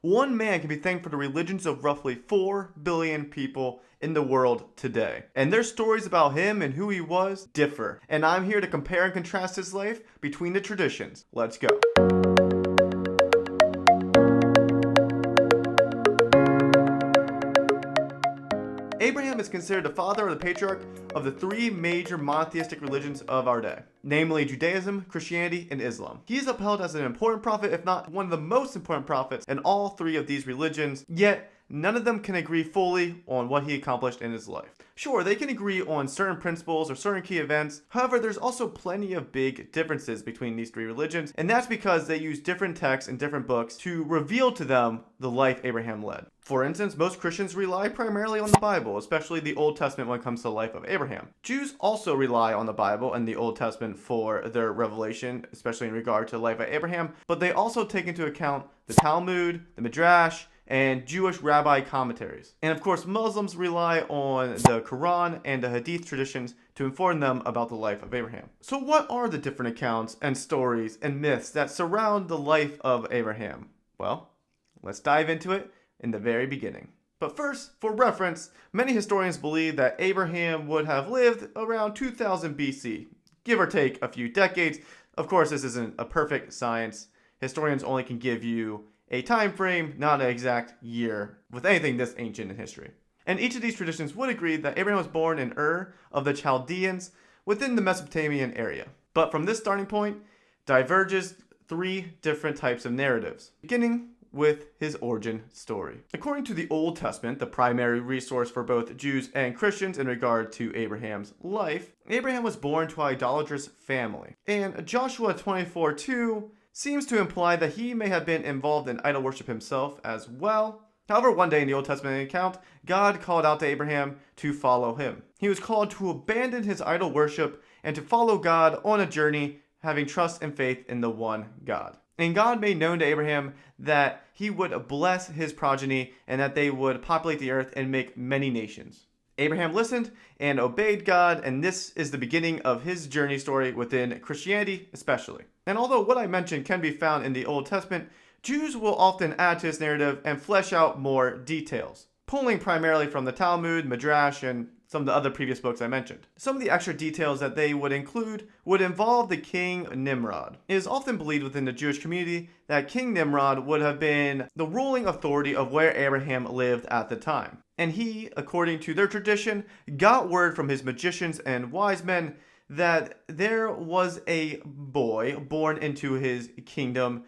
one man can be thanked for the religions of roughly 4 billion people in the world today. And their stories about him and who he was differ. And I'm here to compare and contrast his life between the traditions. Let's go. Abraham is considered the father or the patriarch of the 3 major monotheistic religions of our day, namely Judaism, Christianity, and Islam. He is upheld as an important prophet, if not one of the most important prophets in all 3 of these religions, yet none of them can agree fully on what he accomplished in his life. Sure, they can agree on certain principles or certain key events. However, there's also plenty of big differences between these 3 religions, and that's because they use different texts and different books to reveal to them the life Abraham led. For instance, most Christians rely primarily on the Bible, especially the Old Testament when it comes to the life of Abraham. Jews also rely on the Bible and the Old Testament for their revelation, especially in regard to the life of Abraham, but they also take into account the Talmud, the Midrash, and Jewish rabbi commentaries. And of course, Muslims rely on the Quran and the Hadith traditions to inform them about the life of Abraham. So what are the different accounts and stories and myths that surround the life of Abraham? Well, let's dive into it in the very beginning. But first, for reference, many historians believe that Abraham would have lived around 2000 BC, give or take a few decades. Of course, this isn't a perfect science. Historians only can give you a time frame, not an exact year, with anything this ancient in history. And each of these traditions would agree that Abraham was born in Ur of the Chaldeans within the Mesopotamian area. But from this starting point, diverges 3 different types of narratives, beginning with his origin story. According to the Old Testament, the primary resource for both Jews and Christians in regard to Abraham's life, Abraham was born to an idolatrous family. And Joshua 24:2 seems to imply that he may have been involved in idol worship himself as well. However, one day in the Old Testament account, God called out to Abraham to follow him. He was called to abandon his idol worship and to follow God on a journey, having trust and faith in the one God. And God made known to Abraham that he would bless his progeny and that they would populate the earth and make many nations. Abraham listened and obeyed God, and this is the beginning of his journey story within Christianity especially. And although what I mentioned can be found in the Old Testament, Jews will often add to this narrative and flesh out more details, pulling primarily from the Talmud, Midrash, and some of the other previous books I mentioned. Some of the extra details that they would include would involve the king Nimrod. It is often believed within the Jewish community that King Nimrod would have been the ruling authority of where Abraham lived at the time. And he, according to their tradition, got word from his magicians and wise men that there was a boy born into his kingdom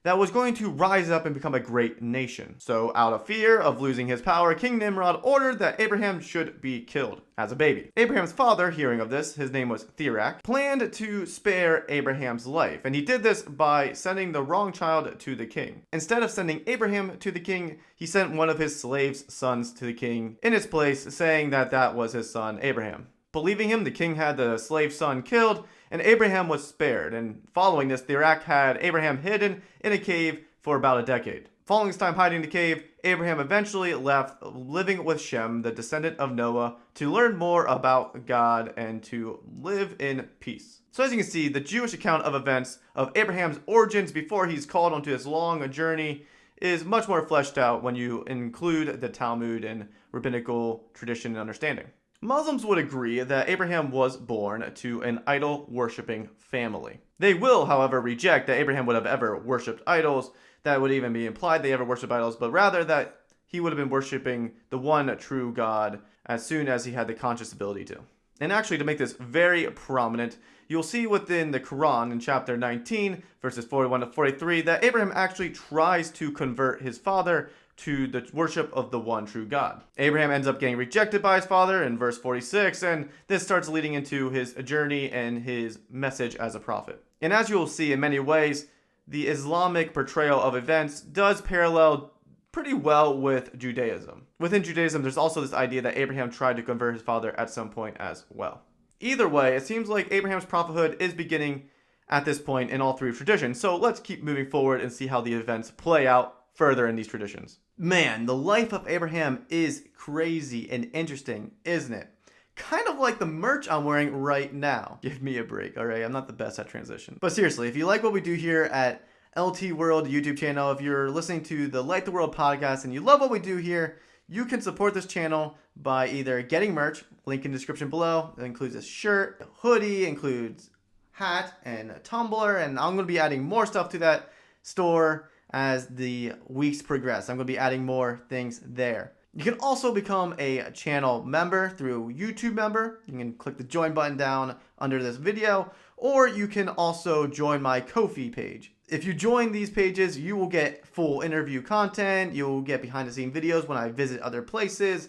that was going to rise up and become a great nation. So out of fear of losing his power, King Nimrod ordered that Abraham should be killed as a baby. Abraham's father, hearing of this, his name was Therak, planned to spare Abraham's life, and he did this by sending the wrong child to the king. Instead of sending Abraham to the king, he sent one of his slaves' sons to the king in his place, saying that that was his son Abraham. Believing him, the king had the slave son killed, and Abraham was spared. And following this, Therak had Abraham hidden in a cave for about a decade. Following his time hiding in the cave, Abraham eventually left, living with Shem, the descendant of Noah, to learn more about God and to live in peace. So as you can see, the Jewish account of events of Abraham's origins before he's called onto this long journey is much more fleshed out when you include the Talmud and rabbinical tradition and understanding. Muslims would agree that Abraham was born to an idol-worshipping family. They will, however, reject that Abraham would have ever worshipped idols. That would even be implied they ever worshipped idols, but rather that he would have been worshipping the one true God as soon as he had the conscious ability to. And actually, to make this very prominent, you'll see within the Quran in chapter 19, verses 41 to 43, that Abraham actually tries to convert his father to the worship of the one true God. Abraham ends up getting rejected by his father in verse 46, and this starts leading into his journey and his message as a prophet. And as you will see in many ways, the Islamic portrayal of events does parallel pretty well with Judaism. Within Judaism, there's also this idea that Abraham tried to convert his father at some point as well. Either way, it seems like Abraham's prophethood is beginning at this point in all 3 traditions, so let's keep moving forward and see how the events play out further in these traditions. Man, the life of Abraham is crazy and interesting, isn't it? Kind of like the merch I'm wearing right now. Give me a break, alright? I'm not the best at transition. But seriously, if you like what we do here at LT World YouTube channel. If you're listening to the Light the World podcast and you love what we do here, you can support this channel by either getting merch, link in the description below. It includes a shirt, a hoodie, includes hat and a tumbler, and I'm going to be adding more stuff to that store as the weeks progress. I'm going to be adding more things there. You can also become a channel member through YouTube member. You can click the join button down under this video, or you can also join my Ko-fi page. If you join these pages, you will get full interview content. You will get behind the scene videos when I visit other places.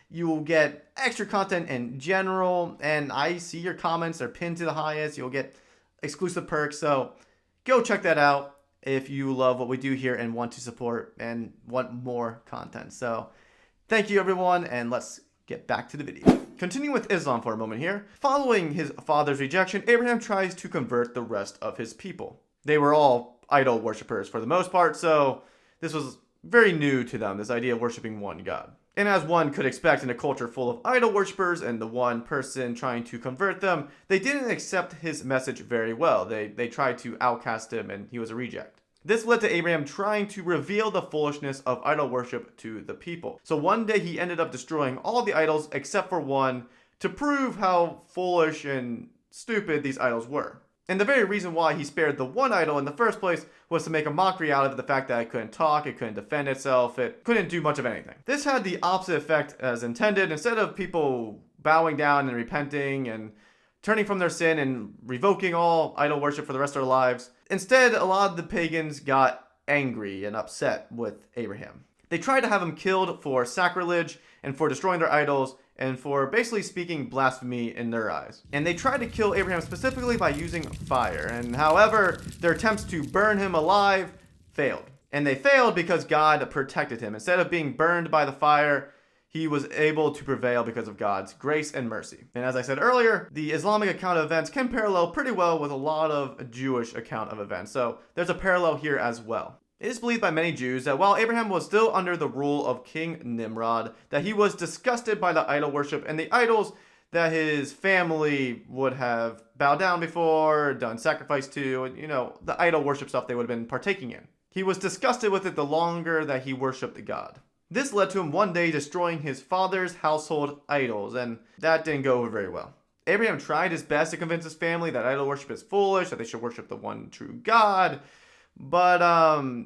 You will get extra content in general, and I see your comments are pinned to the highest. You'll get exclusive perks, so go check that out if you love what we do here and want to support and want more content. So thank you, everyone, and let's get back to the video. Continuing with Islam for a moment here. Following his father's rejection, Abraham tries to convert the rest of his people. They were all idol worshippers for the most part, so this was very new to them, this idea of worshiping one God. And as one could expect in a culture full of idol worshippers and the one person trying to convert them, they didn't accept his message very well. They tried to outcast him, and he was a reject. This led to Abraham trying to reveal the foolishness of idol worship to the people. So one day he ended up destroying all the idols except for one to prove how foolish and stupid these idols were. And the very reason why he spared the one idol in the first place was to make a mockery out of the fact that it couldn't talk, it couldn't defend itself, it couldn't do much of anything. This had the opposite effect as intended. Instead of people bowing down and repenting and turning from their sin and revoking all idol worship for the rest of their lives, instead a lot of the pagans got angry and upset with Abraham. They tried to have him killed for sacrilege and for destroying their idols and for basically speaking blasphemy in their eyes. And they tried to kill Abraham specifically by using fire. And however, their attempts to burn him alive failed. And they failed because God protected him. Instead of being burned by the fire, he was able to prevail because of God's grace and mercy. And as I said earlier, the Islamic account of events can parallel pretty well with a lot of Jewish account of events. So there's a parallel here as well. It is believed by many Jews that while Abraham was still under the rule of King Nimrod, that he was disgusted by the idol worship and the idols that his family would have bowed down before, done sacrifice to, and the idol worship stuff they would have been partaking in. He was disgusted with it the longer that he worshipped the God. This led to him one day destroying his father's household idols, and that didn't go over very well. Abraham tried his best to convince his family that idol worship is foolish, that they should worship the one true God, but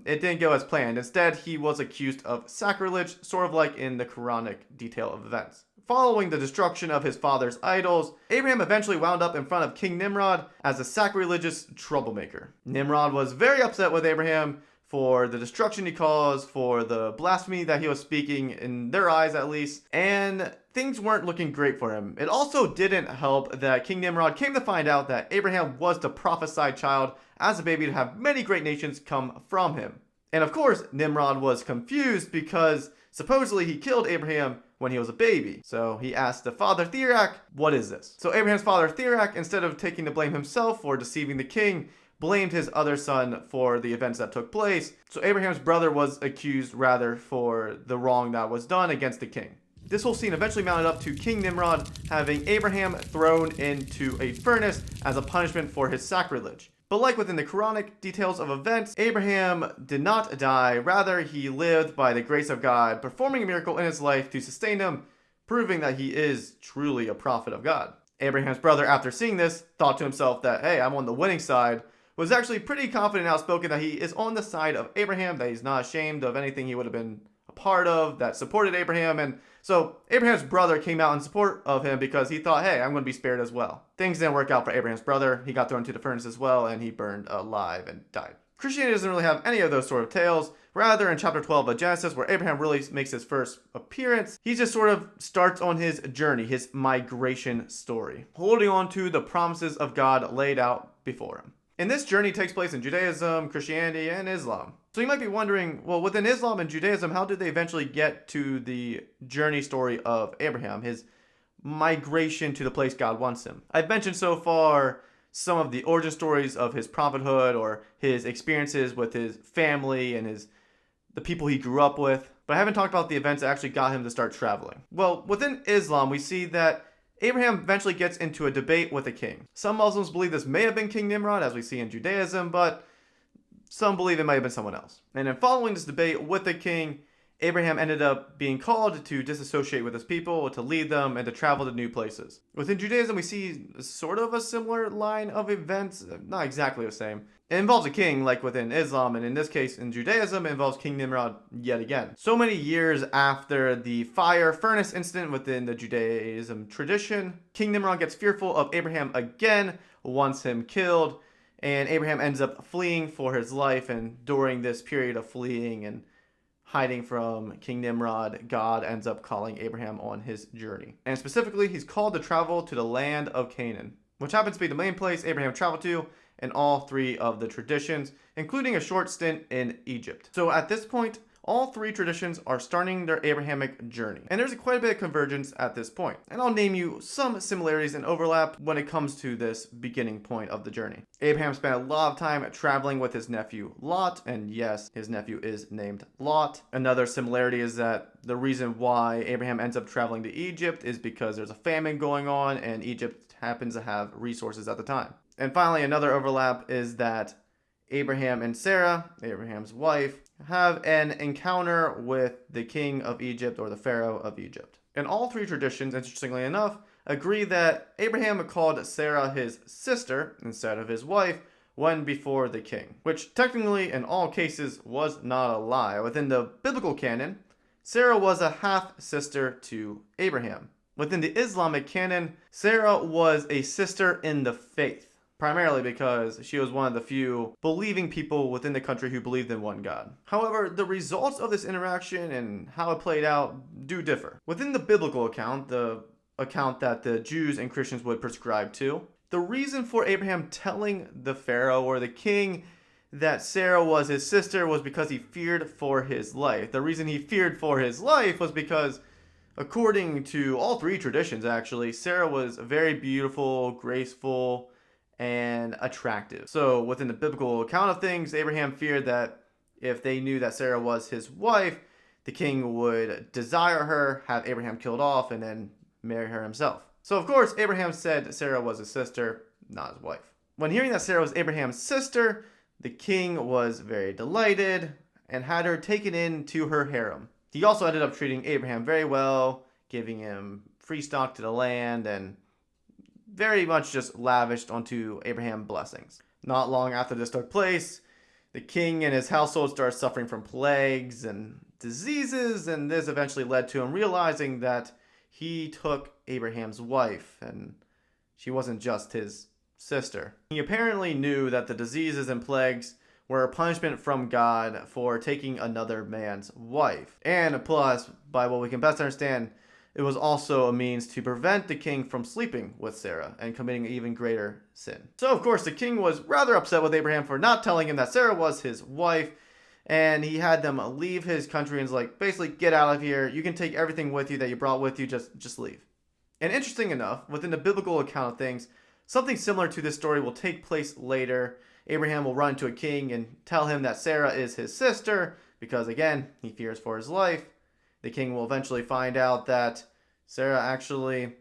it didn't go as planned. Instead, he was accused of sacrilege, sort of like in the Quranic detail of events. Following the destruction of his father's idols, Abraham eventually wound up in front of King Nimrod as a sacrilegious troublemaker. Nimrod was very upset with Abraham for the destruction he caused, for the blasphemy that he was speaking, in their eyes at least, and things weren't looking great for him. It also didn't help that King Nimrod came to find out that Abraham was the prophesied child as a baby to have many great nations come from him. And of course, Nimrod was confused because supposedly he killed Abraham when he was a baby. So he asked the father Thirach, what is this? So Abraham's father Thirach, instead of taking the blame himself for deceiving the king, blamed his other son for the events that took place. So Abraham's brother was accused rather for the wrong that was done against the king. This whole scene eventually mounted up to King Nimrod having Abraham thrown into a furnace as a punishment for his sacrilege. But like within the Quranic details of events, Abraham did not die. Rather, he lived by the grace of God, performing a miracle in his life to sustain him, proving that he is truly a prophet of God. Abraham's brother, after seeing this, thought to himself that, hey, I'm on the winning side, was actually pretty confident and outspoken that he is on the side of Abraham, that he's not ashamed of anything he would have been a part of, that supported Abraham. And so Abraham's brother came out in support of him because he thought, hey, I'm going to be spared as well. Things didn't work out for Abraham's brother. He got thrown into the furnace as well, and he burned alive and died. Christianity doesn't really have any of those sort of tales. Rather, in chapter 12 of Genesis, where Abraham really makes his first appearance, he just sort of starts on his journey, his migration story, holding on to the promises of God laid out before him. And this journey takes place in Judaism, Christianity, and Islam. So you might be wondering, well, within Islam and Judaism, how did they eventually get to the journey story of Abraham, his migration to the place God wants him? I've mentioned so far some of the origin stories of his prophethood or his experiences with his family and the people he grew up with, but I haven't talked about the events that actually got him to start traveling. Well, within Islam, we see that Abraham eventually gets into a debate with a king. Some Muslims believe this may have been King Nimrod, as we see in Judaism, but some believe it might have been someone else. And in following this debate with the king, Abraham ended up being called to disassociate with his people, to lead them, and to travel to new places. Within Judaism, we see sort of a similar line of events, not exactly the same. It involves a king, like within Islam, and in this case, in Judaism, it involves King Nimrod yet again. So many years after the fire furnace incident within the Judaism tradition, King Nimrod gets fearful of Abraham again, wants him killed, and Abraham ends up fleeing for his life, and during this period of fleeing and hiding from King Nimrod, God ends up calling Abraham on his journey. And specifically, he's called to travel to the land of Canaan, which happens to be the main place Abraham traveled to in all three of the traditions, including a short stint in Egypt. So at this point, all three traditions are starting their Abrahamic journey. And there's quite a bit of convergence at this point. And I'll name you some similarities and overlap when it comes to this beginning point of the journey. Abraham spent a lot of time traveling with his nephew Lot, and yes, his nephew is named Lot. Another similarity is that the reason why Abraham ends up traveling to Egypt is because there's a famine going on, and Egypt happens to have resources at the time. And finally, another overlap is that Abraham and Sarah, Abraham's wife, have an encounter with the king of Egypt or the Pharaoh of Egypt. And all three traditions, interestingly enough, agree that Abraham called Sarah his sister instead of his wife when before the king, which technically in all cases was not a lie. Within the biblical canon, Sarah was a half-sister to Abraham. Within the Islamic canon, Sarah was a sister in the faith, primarily because she was one of the few believing people within the country who believed in one God. However, the results of this interaction and how it played out do differ. Within the biblical account, the account that the Jews and Christians would prescribe to, the reason for Abraham telling the Pharaoh or the king that Sarah was his sister was because he feared for his life. The reason he feared for his life was because, according to all three traditions actually, Sarah was very beautiful, graceful, and attractive. So within the biblical account of things, Abraham feared that if they knew that Sarah was his wife, the king would desire her, have Abraham killed off, and then marry her himself. So of course, Abraham said Sarah was his sister, not his wife. When hearing that Sarah was Abraham's sister, the king was very delighted and had her taken into her harem. He also ended up treating Abraham very well, giving him free stock to the land, and very much just lavished onto Abraham blessings. Not long after this took place, the king and his household started suffering from plagues and diseases, and this eventually led to him realizing that he took Abraham's wife, and she wasn't just his sister. He apparently knew that the diseases and plagues were a punishment from God for taking another man's wife. And plus, by what we can best understand, it was also a means to prevent the king from sleeping with Sarah and committing an even greater sin. So, of course, the king was rather upset with Abraham for not telling him that Sarah was his wife, and he had them leave his country and was like, basically, get out of here. You can take everything with you that you brought with you, just leave. And interesting enough, within the biblical account of things, something similar to this story will take place later. Abraham will run to a king and tell him that Sarah is his sister because, again, he fears for his life. The king will eventually find out that Sarah actually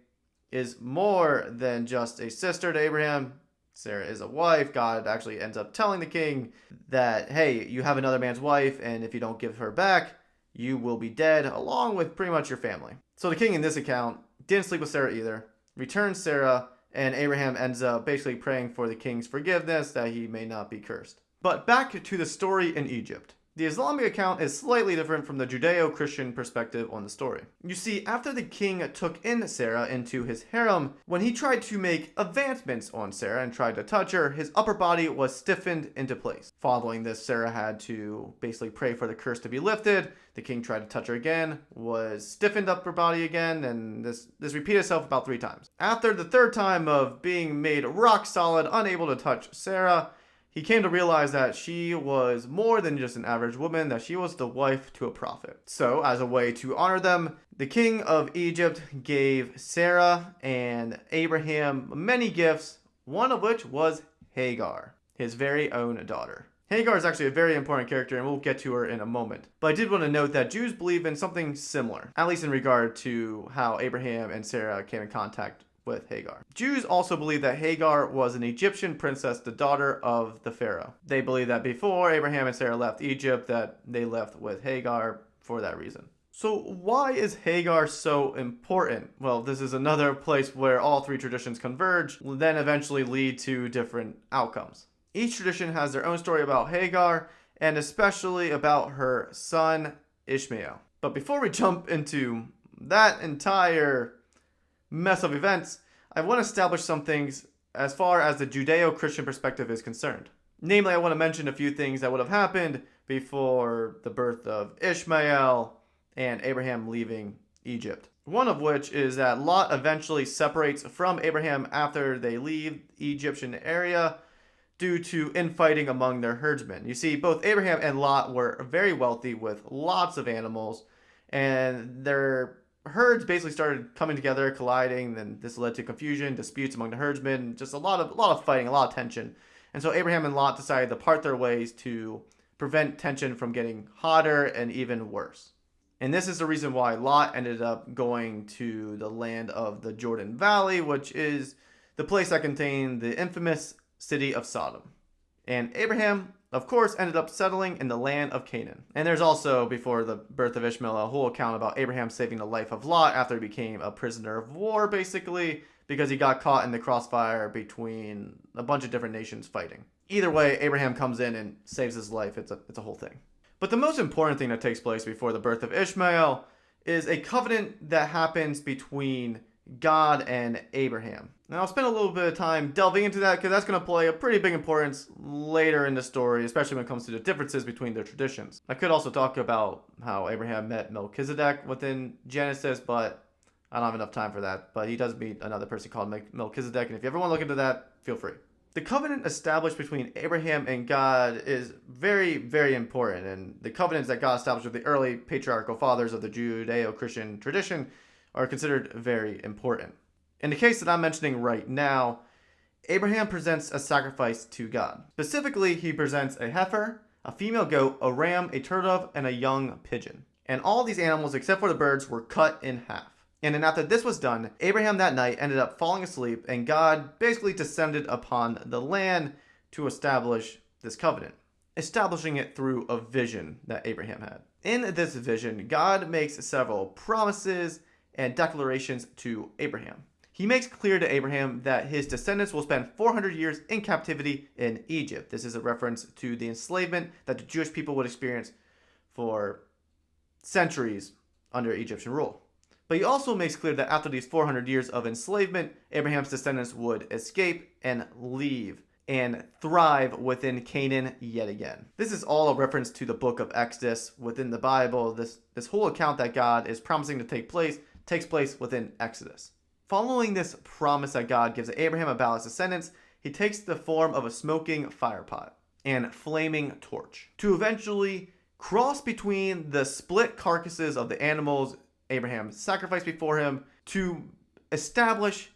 is more than just a sister to Abraham. Sarah is a wife. God actually ends up telling the king that, hey, you have another man's wife, and if you don't give her back, you will be dead, along with pretty much your family. So the king in this account didn't sleep with Sarah either, returns Sarah, and Abraham ends up basically praying for the king's forgiveness that he may not be cursed. But back to the story in Egypt. The Islamic account is slightly different from the Judeo-Christian perspective on the story. You see, after the king took in Sarah into his harem, when he tried to make advancements on Sarah and tried to touch her, his upper body was stiffened into place. Following this, Sarah had to basically pray for the curse to be lifted. The king tried to touch her again, was stiffened up her body again, and this repeated itself about 3 times. After the 3rd time of being made rock solid, unable to touch Sarah, he came to realize that she was more than just an average woman, that she was the wife to a prophet. So, as a way to honor them, the king of Egypt gave Sarah and Abraham many gifts, one of which was Hagar, his very own daughter. Hagar is actually a very important character, and we'll get to her in a moment. But I did want to note that Jews believe in something similar, at least in regard to how Abraham and Sarah came in contact with Hagar. Jews also believe that Hagar was an Egyptian princess, the daughter of the Pharaoh. They believe that before Abraham and Sarah left Egypt, that they left with Hagar for that reason. So why is Hagar so important? Well, this is another place where all three traditions converge, will then eventually lead to different outcomes. Each tradition has their own story about Hagar, and especially about her son Ishmael. But before we jump into that entire mess of events, I want to establish some things as far as the Judeo-Christian perspective is concerned. Namely, I want to mention a few things that would have happened before the birth of Ishmael and Abraham leaving Egypt. One of which is that Lot eventually separates from Abraham after they leave the Egyptian area due to infighting among their herdsmen. You see, both Abraham and Lot were very wealthy with lots of animals, and their herds basically started coming together, colliding. Then this led to confusion, disputes among the herdsmen, just a lot of fighting, a lot of tension. And so Abraham and Lot decided to part their ways to prevent tension from getting hotter and even worse. And this is the reason why Lot ended up going to the land of the Jordan Valley, which is the place that contained the infamous city of Sodom. And Abraham, of course, ended up settling in the land of Canaan. And there's also, before the birth of Ishmael, a whole account about Abraham saving the life of Lot after he became a prisoner of war, basically, because he got caught in the crossfire between a bunch of different nations fighting. Either way, Abraham comes in and saves his life. It's a whole thing. But the most important thing that takes place before the birth of Ishmael is a covenant that happens between God and Abraham. Now, I'll spend a little bit of time delving into that because that's going to play a pretty big importance later in the story, especially when it comes to the differences between their traditions. I could also talk about how Abraham met Melchizedek within Genesis, but I don't have enough time for that. But he does meet another person called Melchizedek, and if you ever want to look into that, feel free. The covenant established between Abraham and God is very, very important, and the covenants that God established with the early patriarchal fathers of the Judeo-Christian tradition are considered very important. In the case that I'm mentioning right now, Abraham presents a sacrifice to God. Specifically, he presents a heifer, a female goat, a ram, a turtle, and a young pigeon. And all these animals, except for the birds, were cut in half. And then after this was done, Abraham that night ended up falling asleep, and God basically descended upon the land to establish this covenant, establishing it through a vision that Abraham had. In this vision, God makes several promises and declarations to Abraham. He makes clear to Abraham that his descendants will spend 400 years in captivity in Egypt. This is a reference to the enslavement that the Jewish people would experience for centuries under Egyptian rule. But he also makes clear that after these 400 years of enslavement, Abraham's descendants would escape and leave and thrive within Canaan yet again. This is all a reference to the book of Exodus within the Bible. This whole account that God is promising to take place takes place within Exodus. Following this promise that God gives to Abraham about his descendants, he takes the form of a smoking firepot and flaming torch to eventually cross between the split carcasses of the animals Abraham sacrificed before him to establish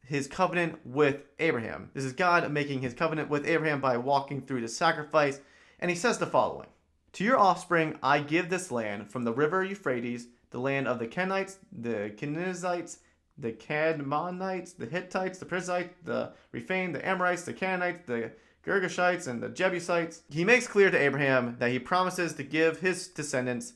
his covenant with Abraham. This is God making his covenant with Abraham by walking through the sacrifice, and he says the following: "To your offspring I give this land from the river Euphrates, the land of the Kenites, the Kenizzites, the Cadmonites, the Hittites, the Perizzites, the Rephaim, the Amorites, the Canaanites, the Girgashites, and the Jebusites." He makes clear to Abraham that he promises to give his descendants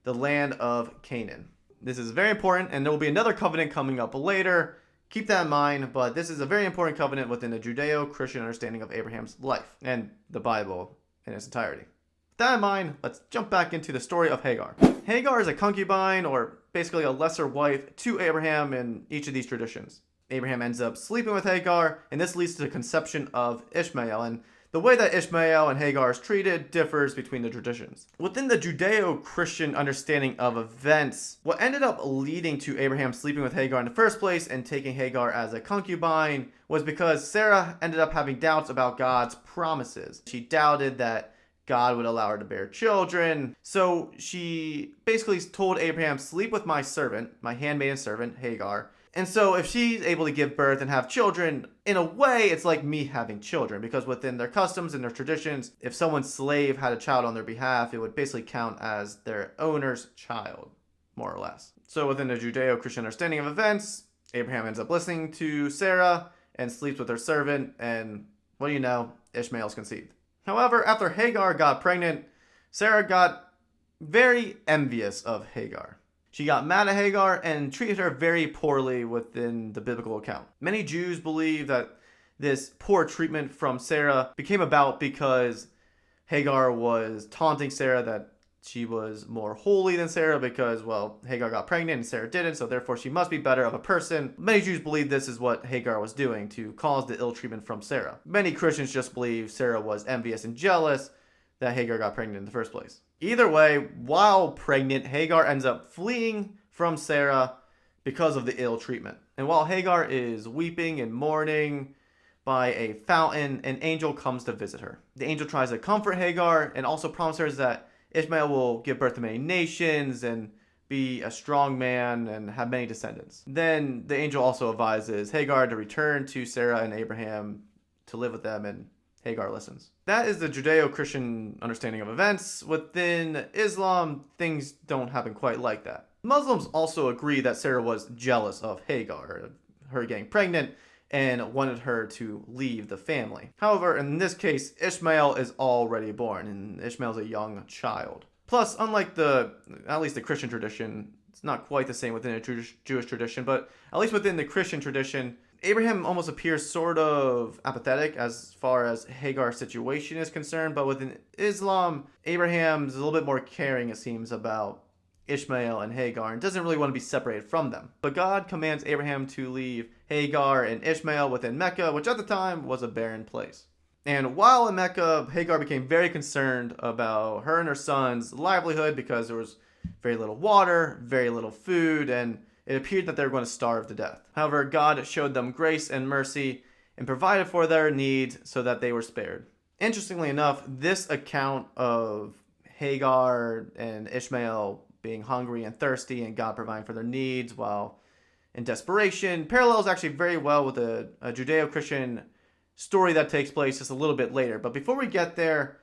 the land of Canaan. This is very important, and there will be another covenant coming up later. Keep that in mind, but this is a very important covenant within the Judeo-Christian understanding of Abraham's life and the Bible in its entirety. With that in mind, let's jump back into the story of Hagar. Hagar is a concubine, or basically a lesser wife, to Abraham in each of these traditions. Abraham ends up sleeping with Hagar, and this leads to the conception of Ishmael, and the way that Ishmael and Hagar is treated differs between the traditions. Within the Judeo-Christian understanding of events, what ended up leading to Abraham sleeping with Hagar in the first place and taking Hagar as a concubine was because Sarah ended up having doubts about God's promises. She doubted that God would allow her to bear children. So she basically told Abraham, "Sleep with my servant, my handmaiden servant, Hagar. And so if she's able to give birth and have children, in a way, it's like me having children, because within their customs and their traditions, if someone's slave had a child on their behalf, it would basically count as their owner's child, more or less. So within the Judeo-Christian understanding of events, Abraham ends up listening to Sarah and sleeps with her servant, and what do you know, Ishmael's conceived. However, after Hagar got pregnant, Sarah got very envious of Hagar. She got mad at Hagar and treated her very poorly within the biblical account. Many Jews believe that this poor treatment from Sarah became about because Hagar was taunting Sarah that she was more holy than Sarah because, well, Hagar got pregnant and Sarah didn't, so therefore she must be better of a person. Many Jews believe this is what Hagar was doing to cause the ill treatment from Sarah. Many Christians just believe Sarah was envious and jealous that Hagar got pregnant in the first place. Either way, while pregnant, Hagar ends up fleeing from Sarah because of the ill treatment. And while Hagar is weeping and mourning by a fountain, an angel comes to visit her. The angel tries to comfort Hagar and also promises her that Ishmael will give birth to many nations and be a strong man and have many descendants. Then the angel also advises Hagar to return to Sarah and Abraham to live with them, and Hagar listens. That is the Judeo-Christian understanding of events. Within Islam, things don't happen quite like that. Muslims also agree that Sarah was jealous of Hagar, her getting pregnant, and wanted her to leave the family. However, in this case, Ishmael is already born, and Ishmael is a young child. Plus, unlike at least the Christian tradition, it's not quite the same within a Jewish tradition, but at least within the Christian tradition, Abraham almost appears sort of apathetic as far as Hagar's situation is concerned, but within Islam, Abraham's a little bit more caring, it seems, about Ishmael and Hagar and doesn't really want to be separated from them. But God commands Abraham to leave Hagar and Ishmael within Mecca, which at the time was a barren place. And while in Mecca, Hagar became very concerned about her and her son's livelihood because there was very little water, very little food, and it appeared that they were going to starve to death. However, God showed them grace and mercy and provided for their needs so that they were spared. Interestingly enough, this account of Hagar and Ishmael being hungry and thirsty and God providing for their needs while in desperation parallels actually very well with a Judeo-Christian story that takes place just a little bit later. But before we get there,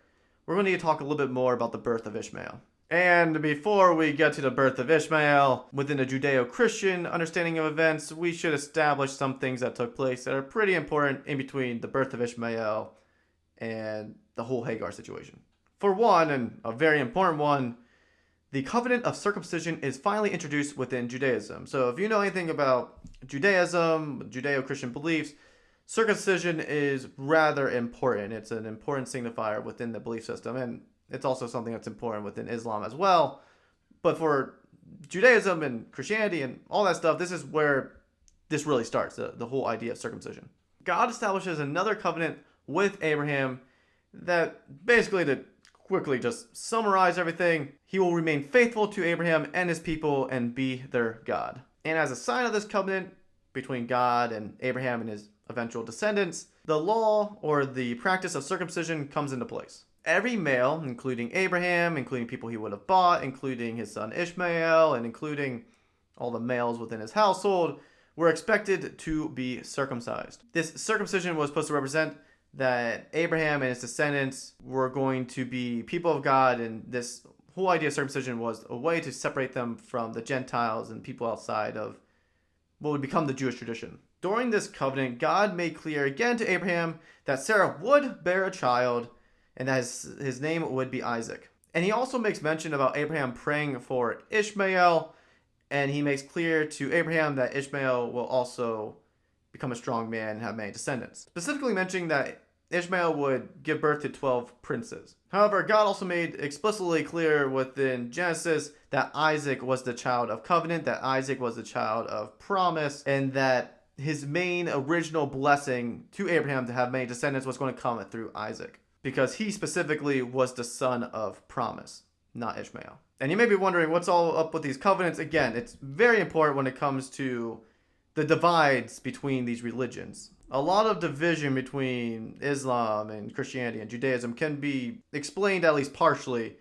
we're going to need to talk a little bit more about the birth of Ishmael. And before we get to the birth of Ishmael, within a Judeo-Christian understanding of events, we should establish some things that took place that are pretty important in between the birth of Ishmael and the whole Hagar situation. For one, and a very important one, the covenant of circumcision is finally introduced within Judaism. So if you know anything about Judaism, Judeo-Christian beliefs, circumcision is rather important. It's an important signifier within the belief system, and it's also something that's important within Islam as well. But for Judaism and Christianity and all that stuff, this is where this really starts, the whole idea of circumcision. God establishes another covenant with Abraham that basically, to quickly just summarize everything, he will remain faithful to Abraham and his people and be their God. And as a sign of this covenant between God and Abraham and his eventual descendants, the law or the practice of circumcision comes into place. Every male, including Abraham, including people he would have bought, including his son Ishmael, and including all the males within his household, were expected to be circumcised. This circumcision was supposed to represent that Abraham and his descendants were going to be people of God, and this whole idea of circumcision was a way to separate them from the Gentiles and people outside of what would become the Jewish tradition. During this covenant, God made clear again to Abraham that Sarah would bear a child and that his name would be Isaac. And he also makes mention about Abraham praying for Ishmael, and he makes clear to Abraham that Ishmael will also become a strong man and have many descendants, specifically mentioning that Ishmael would give birth to 12 princes. However, God also made explicitly clear within Genesis that Isaac was the child of covenant, that Isaac was the child of promise, and that his main original blessing to Abraham to have many descendants was going to come through Isaac, because he specifically was the son of promise, not Ishmael. And you may be wondering what's all up with these covenants. Again, it's very important when it comes to the divides between these religions. A lot of division between Islam and Christianity and Judaism can be explained at least partially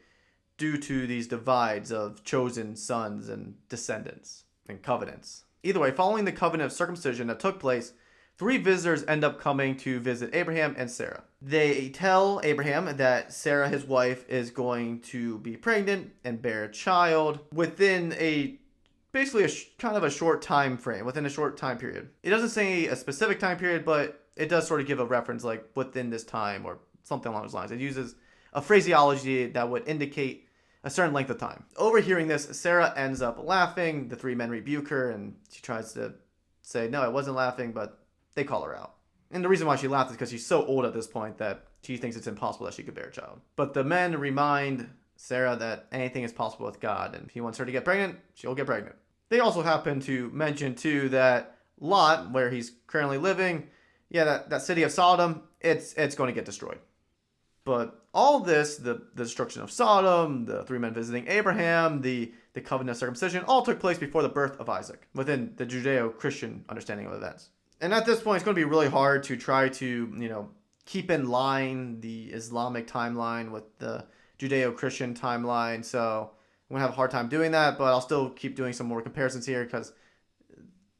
due to these divides of chosen sons and descendants and covenants. Either way, following the covenant of circumcision that took place, 3 visitors end up coming to visit Abraham and Sarah. They tell Abraham that Sarah, his wife, is going to be pregnant and bear a child within a basically kind of a short time frame, within a short time period. It doesn't say a specific time period, but it does sort of give a reference like within this time or something along those lines. It uses a phraseology that would indicate a certain length of time. Overhearing this, Sarah ends up laughing. The three men rebuke her, and she tries to say, no, I wasn't laughing, but they call her out. And the reason why she laughed is because she's so old at this point that she thinks it's impossible that she could bear a child. But the men remind Sarah that anything is possible with God, and if he wants her to get pregnant, she'll get pregnant. They also happen to mention, too, that Lot, where he's currently living, that city of Sodom, it's going to get destroyed. But all this, the destruction of Sodom, the three men visiting Abraham, the covenant of circumcision, all took place before the birth of Isaac, within the Judeo-Christian understanding of events. And at this point, it's going to be really hard to try to, keep in line the Islamic timeline with the Judeo-Christian timeline. So I'm going to have a hard time doing that, but I'll still keep doing some more comparisons here because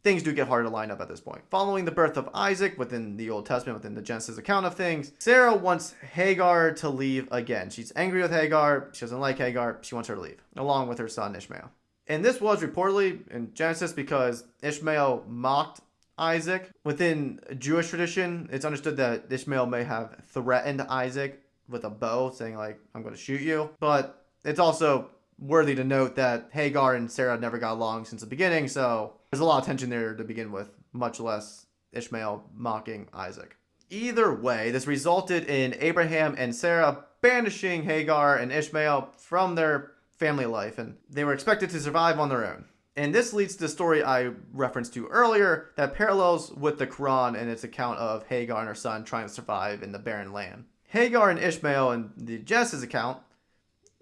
things do get harder to line up at this point. Following the birth of Isaac within the Old Testament, within the Genesis account of things, Sarah wants Hagar to leave again. She's angry with Hagar. She doesn't like Hagar. She wants her to leave, along with her son Ishmael. And this was reportedly in Genesis because Ishmael mocked Isaac. Within Jewish tradition, it's understood that Ishmael may have threatened Isaac with a bow, saying like, I'm going to shoot you. But it's also worthy to note that Hagar and Sarah never got along since the beginning, so there's a lot of tension there to begin with, much less Ishmael mocking Isaac. Either way, this resulted in Abraham and Sarah banishing Hagar and Ishmael from their family life, and they were expected to survive on their own. And this leads to the story I referenced to earlier that parallels with the Quran and its account of Hagar and her son trying to survive in the barren land. Hagar and Ishmael in the Genesis account,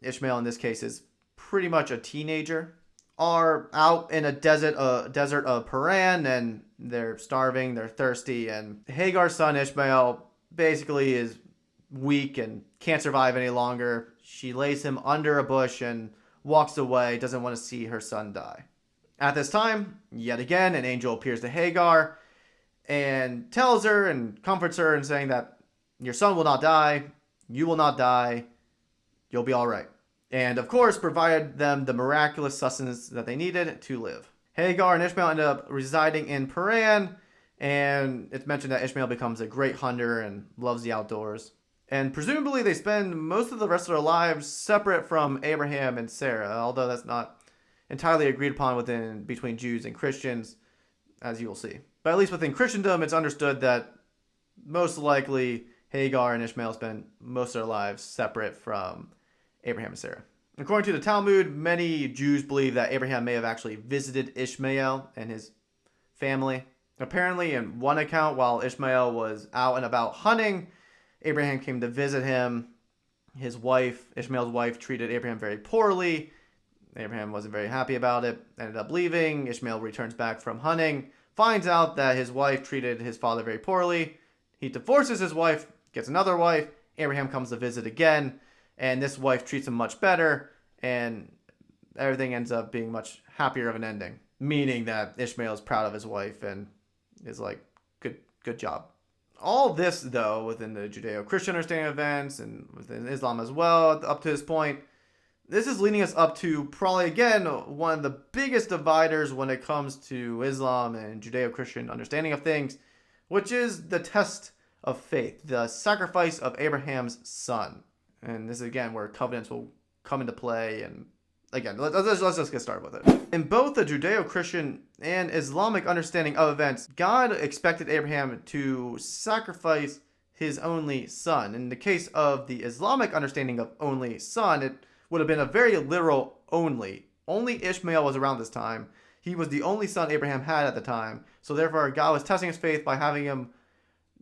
Ishmael in this case is pretty much a teenager, are out in a desert of Paran, and they're starving, they're thirsty, and Hagar's son Ishmael basically is weak and can't survive any longer. She lays him under a bush and walks away, doesn't want to see her son die. At this time, yet again, an angel appears to Hagar and tells her and comforts her and saying that your son will not die, you will not die, you'll be all right. And of course, provided them the miraculous sustenance that they needed to live. Hagar and Ishmael ended up residing in Paran, and it's mentioned that Ishmael becomes a great hunter and loves the outdoors. And presumably they spend most of the rest of their lives separate from Abraham and Sarah, although that's not entirely agreed upon between Jews and Christians, as you will see. But at least within Christendom, it's understood that most likely Hagar and Ishmael spend most of their lives separate from Abraham and Sarah. According to the Talmud, many Jews believe that Abraham may have actually visited Ishmael and his family. Apparently, in one account, while Ishmael was out and about hunting, Abraham came to visit him. Ishmael's wife, treated Abraham very poorly. Abraham wasn't very happy about it, ended up leaving. Ishmael returns back from hunting, finds out that his wife treated his father very poorly. He divorces his wife, gets another wife. Abraham comes to visit again, and this wife treats him much better, and everything ends up being much happier of an ending. Meaning that Ishmael is proud of his wife and is like, good job. All this, though, within the Judeo-Christian understanding of events and within Islam as well, up to this point, this is leading us up to probably, again, one of the biggest dividers when it comes to Islam and Judeo-Christian understanding of things, which is the test of faith, the sacrifice of Abraham's son. And this is, again, where covenants will come into play. And again, let's just get started with it. In both the Judeo-Christian and Islamic understanding of events, God expected Abraham to sacrifice his only son. In the case of the Islamic understanding of only son, it would have been a very literal only. Only Ishmael was around this time. He was the only son Abraham had at the time. So therefore, God was testing his faith by having him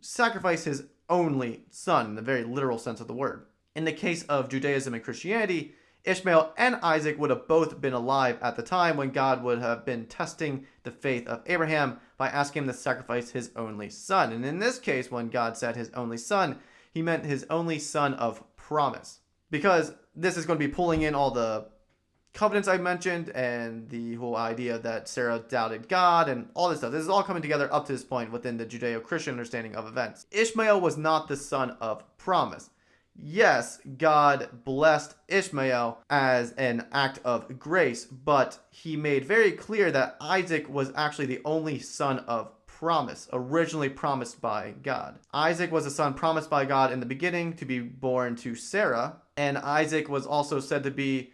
sacrifice his only son in the very literal sense of the word. In the case of Judaism and Christianity, Ishmael and Isaac would have both been alive at the time when God would have been testing the faith of Abraham by asking him to sacrifice his only son. And in this case, when God said his only son, he meant his only son of promise. Because this is going to be pulling in all the covenants I mentioned and the whole idea that Sarah doubted God and all this stuff. This is all coming together up to this point within the Judeo-Christian understanding of events. Ishmael was not the son of promise. Yes, God blessed Ishmael as an act of grace, but he made very clear that Isaac was actually the only son of promise, originally promised by God. Isaac was a son promised by God in the beginning to be born to Sarah, and Isaac was also said to be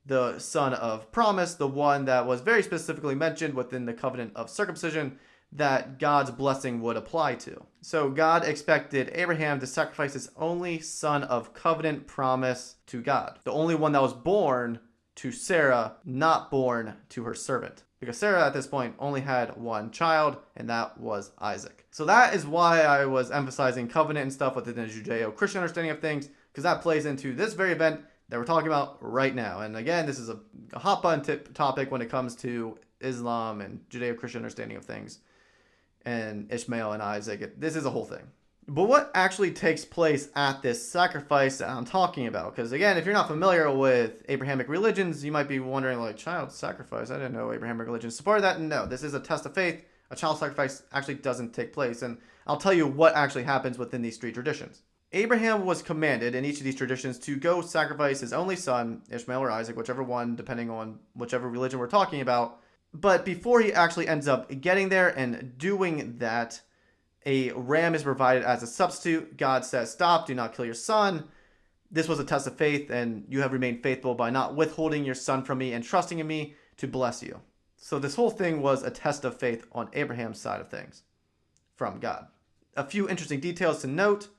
the son of promise, the one that was very specifically mentioned within the covenant of circumcision that God's blessing would apply to. So God expected Abraham to sacrifice his only son of covenant promise to God, the only one that was born to Sarah, not born to her servant. Because Sarah at this point only had one child, and that was Isaac. So that is why I was emphasizing covenant and stuff within the Judeo-Christian understanding of things, because that plays into this very event that we're talking about right now. And again, this is a hot button topic when it comes to Islam and Judeo-Christian understanding of things, and Ishmael and Isaac. This is a whole thing. But what actually takes place at this sacrifice that I'm talking about? Because again, if you're not familiar with Abrahamic religions, you might be wondering, like, child sacrifice? I didn't know Abrahamic religion supported that. No, this is a test of faith. A child sacrifice actually doesn't take place. And I'll tell you what actually happens within these three traditions. Abraham was commanded in each of these traditions to go sacrifice his only son, Ishmael or Isaac, whichever one, depending on whichever religion we're talking about. But before he actually ends up getting there and doing that, a ram is provided as a substitute. God says, stop, do not kill your son. This was a test of faith, and you have remained faithful by not withholding your son from me and trusting in me to bless you. So this whole thing was a test of faith on Abraham's side of things from God. A few interesting details to note.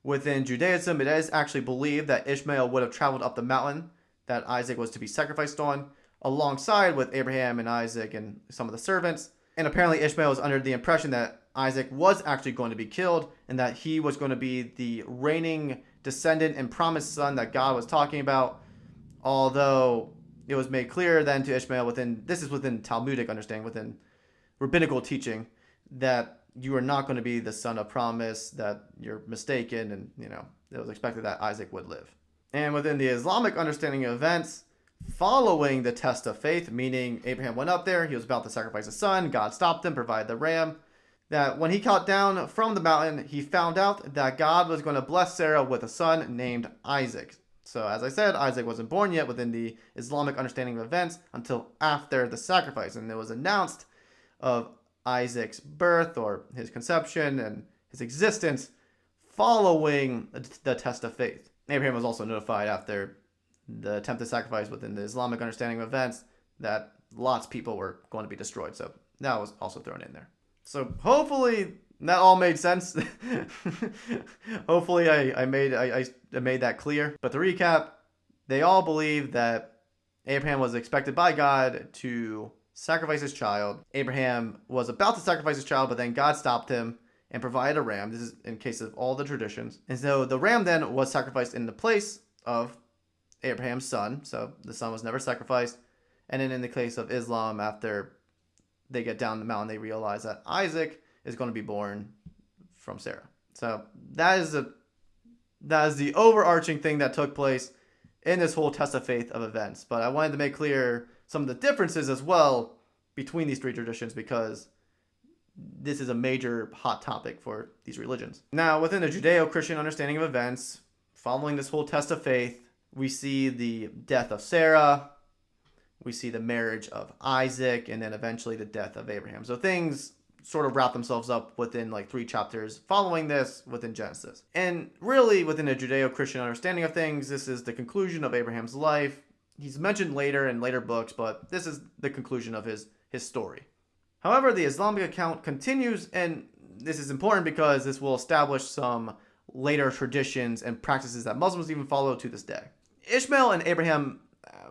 Within Judaism, it is actually believed that Ishmael would have traveled up the mountain that Isaac was to be sacrificed on, alongside with Abraham and Isaac and some of the servants. And apparently Ishmael was under the impression that Isaac was actually going to be killed and that he was going to be the reigning descendant and promised son that God was talking about. Although it was made clear then to Ishmael this is within Talmudic understanding, within rabbinical teaching, that you are not going to be the son of promise, that you're mistaken, and it was expected that Isaac would live. And within the Islamic understanding of events, following the test of faith, meaning Abraham went up there, he was about to sacrifice his son, God stopped him, provided the ram, that when he got down from the mountain, he found out that God was going to bless Sarah with a son named Isaac. So as I said, Isaac wasn't born yet within the Islamic understanding of events until after the sacrifice, and it was announced of Isaac's birth or his conception and his existence following the test of faith. Abraham was also notified after the attempted sacrifice within the Islamic understanding of events that Lot's people were going to be destroyed. So that was also thrown in there. So hopefully that all made sense. Hopefully I made that clear. But to recap, they all believe that Abraham was expected by God to sacrifice his child. Abraham was about to sacrifice his child, but then God stopped him and provided a ram. This is in case of all the traditions. And so the ram then was sacrificed in the place of Abraham's son. So the son was never sacrificed. And then in the case of Islam, after they get down the mountain, they realize that Isaac is going to be born from Sarah. So that is the overarching thing that took place in this whole test of faith of events. But I wanted to make clear some of the differences as well between these three traditions, because this is a major hot topic for these religions. Now, within the Judeo-Christian understanding of events, following this whole test of faith, we see the death of Sarah, we see the marriage of Isaac, and then eventually the death of Abraham. So things sort of wrap themselves up within like 3 chapters following this within Genesis. And really, within a Judeo-Christian understanding of things, this is the conclusion of Abraham's life. He's mentioned later in later books, but this is the conclusion of his story. However, the Islamic account continues, and this is important because this will establish some later traditions and practices that Muslims even follow to this day. Ishmael and Abraham,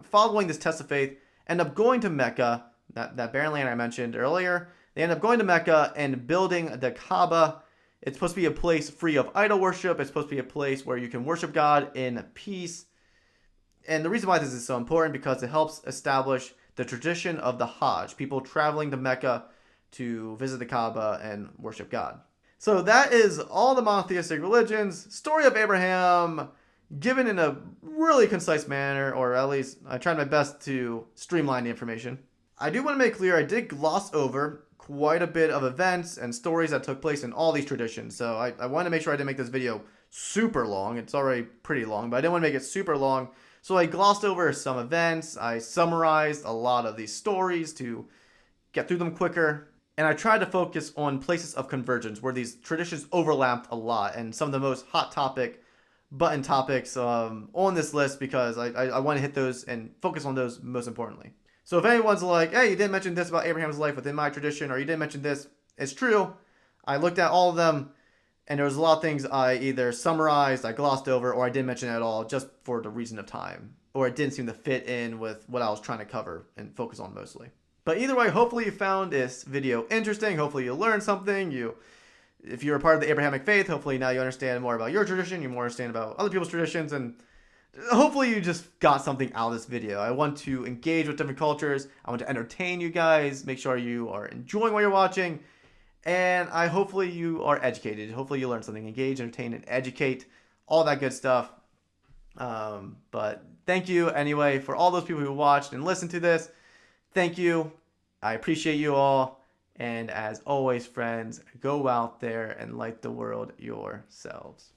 following this test of faith, end up going to Mecca, that barren land I mentioned earlier. They end up going to Mecca and building the Kaaba. It's supposed to be a place free of idol worship. It's supposed to be a place where you can worship God in peace. And the reason why this is so important, because it helps establish the tradition of the Hajj, people traveling to Mecca to visit the Kaaba and worship God. So that is all the monotheistic religions, story of Abraham, given in a really concise manner, or at least I tried my best to streamline the information. I do want to make clear I did gloss over quite a bit of events and stories that took place in all these traditions, so I want to make sure I didn't make this video super long. It's already pretty long, but I didn't want to make it super long. So I glossed over some events. I summarized a lot of these stories to get through them quicker. And I tried to focus on places of convergence where these traditions overlapped a lot, and some of the most hot topic button topics on this list, because I want to hit those and focus on those most importantly. So if anyone's like, hey, you didn't mention this about Abraham's life within my tradition, or you didn't mention this, it's true. I looked at all of them, and there was a lot of things I either summarized, I glossed over, or I didn't mention at all just for the reason of time, or it didn't seem to fit in with what I was trying to cover and focus on mostly. But either way, hopefully you found this video interesting. Hopefully you learned something. If you're a part of the Abrahamic faith, hopefully now you understand more about your tradition. You more understand about other people's traditions. And hopefully you just got something out of this video. I want to engage with different cultures. I want to entertain you guys. Make sure you are enjoying what you're watching. And hopefully you are educated. Hopefully you learn something. Engage, entertain, and educate. All that good stuff. But thank you anyway for all those people who watched and listened to this. Thank you. I appreciate you all. And as always, friends, go out there and light the world yourselves.